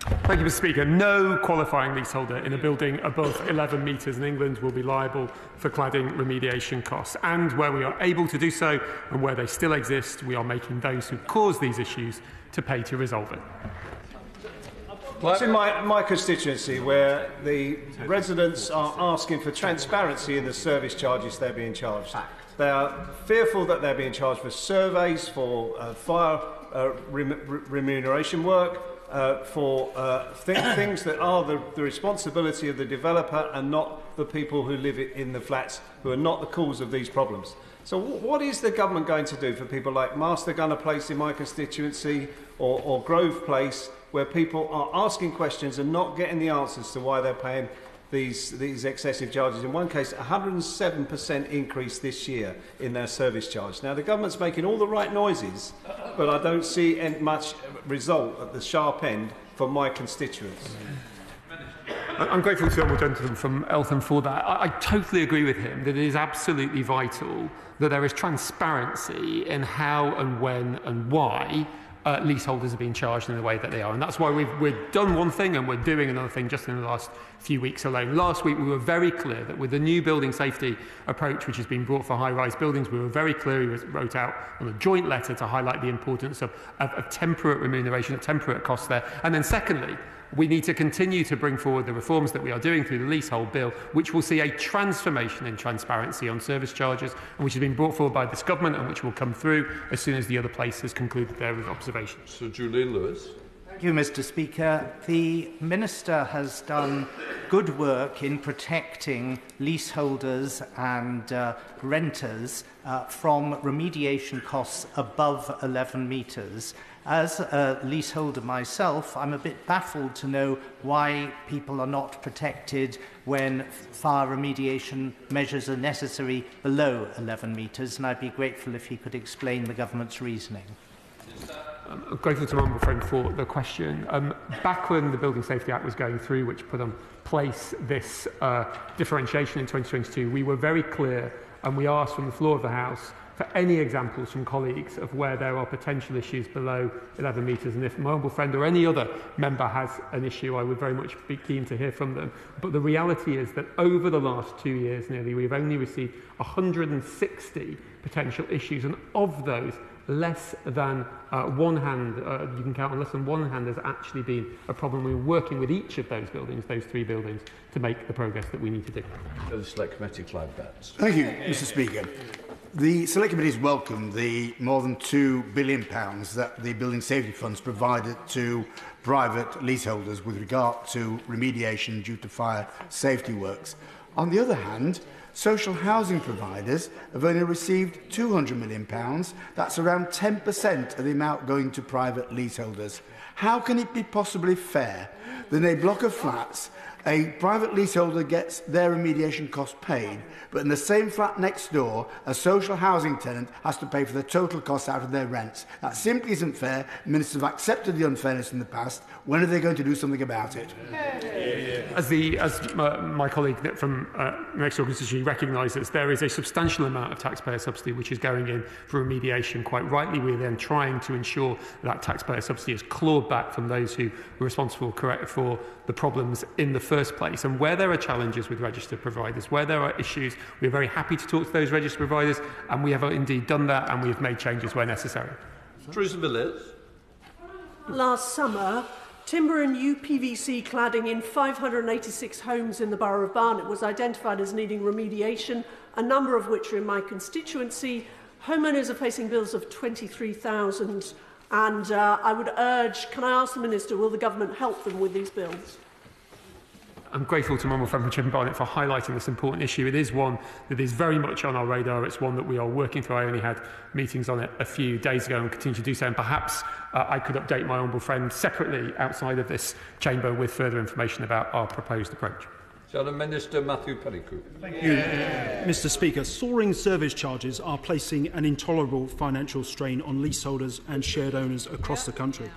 Thank you, Mr. Speaker. No qualifying leaseholder in a building above 11 metres in England will be liable for cladding remediation costs. And where we are able to do so, and where they still exist, we are making those who cause these issues to pay to resolve it. It's in my constituency where the residents are asking for transparency in the service charges they're being charged. They are fearful that they're being charged for surveys, for fire remuneration work, for things that are the responsibility of the developer and not the people who live in the flats, who are not the cause of these problems. So what is the government going to do for people like Master Gunner Place in my constituency or Grove Place, where people are asking questions and not getting the answers to why they're paying these excessive charges? In one case, 107% increase this year in their service charge. Now, the government's making all the right noises, but I don't see much result at the sharp end for my constituents. I'm grateful to the honourable gentleman from Eltham for that. I totally agree with him that it is absolutely vital that there is transparency in how and when and why leaseholders are being charged in the way that they are. And that's why we've done one thing and we're doing another thing just in the last few weeks alone. Last week we were very clear that with the new building safety approach which has been brought for high-rise buildings, we were very clear, we wrote out on a joint letter to highlight the importance of temperate remuneration, of temperate costs there. And then secondly, we need to continue to bring forward the reforms that we are doing through the leasehold bill, which will see a transformation in transparency on service charges, and which has been brought forward by this government and which will come through as soon as the other place has concluded their observations. Sir Julian Lewis. Thank you, Mr. Speaker. The Minister has done good work in protecting leaseholders and renters from remediation costs above 11 metres. As a leaseholder myself, I'm a bit baffled to know why people are not protected when fire remediation measures are necessary below 11 metres, and I'd be grateful if he could explain the government's reasoning. I'm grateful to my honourable friend for the question. Back when the Building Safety Act was going through, which put in place this differentiation in 2022, we were very clear, and we asked from the floor of the House for any examples from colleagues of where there are potential issues below 11 metres. And if my honourable friend or any other member has an issue, I would very much be keen to hear from them. But the reality is that over the last 2 years nearly, we've only received 160 potential issues, and of those, less than one hand, you can count on less than one hand, has actually been a problem. We're working with each of those buildings, those 3 buildings, to make the progress that we need to do. The Select Committee, Clive Betts. Thank you, Mr. Speaker. The Select Committee has welcomed the more than £2 billion that the Building Safety Funds provided to private leaseholders with regard to remediation due to fire safety works. On the other hand, social housing providers have only received £200 million. That's around 10% of the amount going to private leaseholders. How can it be possibly fair that in a block of flats, a private leaseholder gets their remediation costs paid, but in the same flat next door, a social housing tenant has to pay for the total costs out of their rents? That simply isn't fair. Ministers have accepted the unfairness in the past. When are they going to do something about it? As my colleague from next door constituency recognises, there is a substantial amount of taxpayer subsidy which is going in for remediation. Quite rightly, we're then trying to ensure that taxpayer subsidy is clawed back from those who were responsible for the problems in the first place. And where there are challenges with registered providers, where there are issues, we're very happy to talk to those registered providers, and we have indeed done that, and we have made changes where necessary. Theresa Villiers. Last summer, timber and UPVC cladding in 586 homes in the borough of Barnet was identified as needing remediation, a number of which are in my constituency. Homeowners are facing bills of £23,000, and I would urge, can I ask the Minister, will the government help them with these bills? I'm grateful to my honourable friend from Chippenham Barnet for highlighting this important issue. It is one that is very much on our radar. It's one that we are working through. I only had meetings on it a few days ago and continue to do so. And perhaps I could update my honourable friend separately outside of this chamber with further information about our proposed approach. Minister Matthew Pennycook. Thank you, Mr. Speaker. Soaring service charges are placing an intolerable financial strain on leaseholders and shared owners across the country.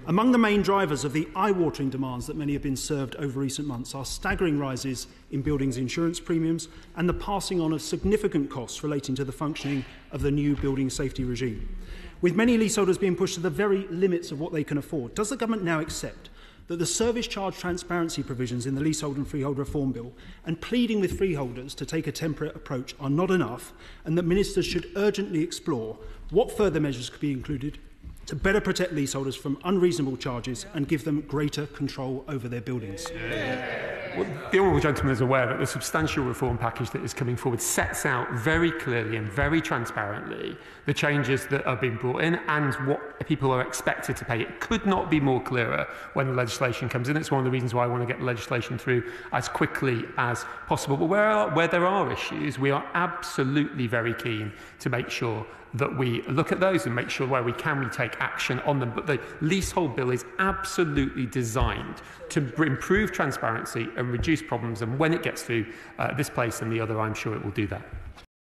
Among the main drivers of the eye-watering demands that many have been served over recent months are staggering rises in buildings insurance premiums and the passing on of significant costs relating to the functioning of the new building safety regime. With many leaseholders being pushed to the very limits of what they can afford, does the government now accept that the service charge transparency provisions in the Leasehold and Freehold Reform Bill and pleading with freeholders to take a temperate approach are not enough, and that ministers should urgently explore what further measures could be included to better protect leaseholders from unreasonable charges and give them greater control over their buildings. Well, the honourable gentleman is aware that the substantial reform package that is coming forward sets out very clearly and very transparently the changes that are being brought in and what people are expected to pay. It could not be more clearer when the legislation comes in. It's one of the reasons why I want to get the legislation through as quickly as possible. But where there are issues, we are absolutely very keen to make sure that we look at those and make sure where we can we take action on them. But the leasehold bill is absolutely designed to improve transparency and reduce problems, and when it gets through this place and the other, I'm sure it will do that.